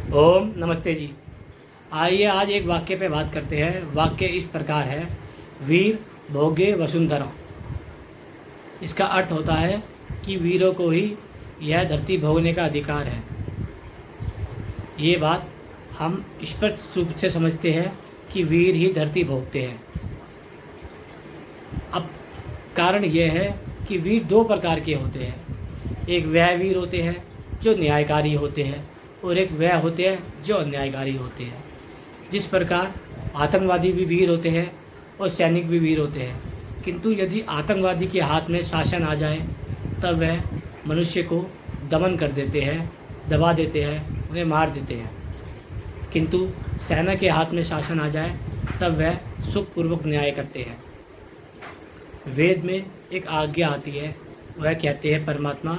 ओम नमस्ते जी। आइए आज एक वाक्य पे बात करते हैं। वाक्य इस प्रकार है, वीर भोगे वसुंधरा। इसका अर्थ होता है कि वीरों को ही यह धरती भोगने का अधिकार है। ये बात हम स्पष्ट रूप से समझते हैं कि वीर ही धरती भोगते हैं। अब कारण यह है कि वीर दो प्रकार के होते हैं। एक वह वीर होते हैं जो न्यायकारी होते हैं और एक वह होते हैं जो अन्यायकारी होते हैं। जिस प्रकार आतंकवादी भी वीर होते हैं और सैनिक भी वीर होते हैं, किंतु यदि आतंकवादी के हाथ में शासन आ जाए तब वह मनुष्य को दमन कर देते हैं, दबा देते हैं, उन्हें मार देते हैं। किंतु सेना के हाथ में शासन आ जाए तब वह सुखपूर्वक न्याय करते हैं। वेद में एक आज्ञा आती है, वह कहते हैं परमात्मा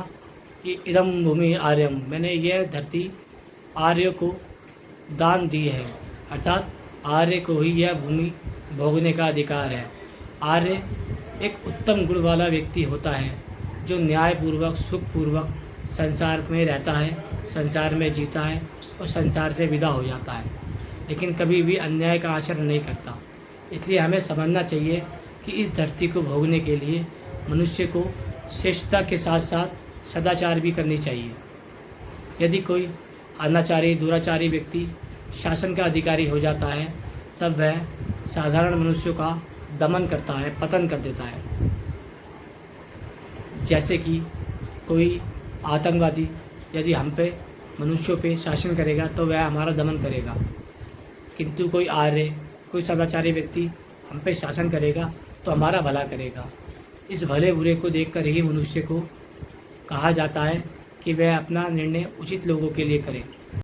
कि इदम भूमि आर्यम, मैंने यह धरती आर्य को दान दी है, अर्थात आर्य को ही यह भूमि भोगने का अधिकार है। आर्य एक उत्तम गुण वाला व्यक्ति होता है जो न्यायपूर्वक सुखपूर्वक संसार में रहता है, संसार में जीता है और संसार से विदा हो जाता है, लेकिन कभी भी अन्याय का आचरण नहीं करता। इसलिए हमें समझना चाहिए कि इस धरती को भोगने के लिए मनुष्य को श्रेष्ठता के साथ साथ सदाचार भी करनी चाहिए। यदि कोई अनाचारी दुराचारी व्यक्ति शासन का अधिकारी हो जाता है तब वह साधारण मनुष्यों का दमन करता है, पतन कर देता है। जैसे कि कोई आतंकवादी यदि हम पे मनुष्यों पे शासन करेगा तो वह हमारा दमन करेगा, किंतु कोई आर्य कोई सदाचारी व्यक्ति हम पे शासन करेगा तो हमारा भला करेगा। इस भले बुरे को देखकर ही मनुष्य को कहा जाता है कि वह अपना निर्णय उचित लोगों के लिए करे।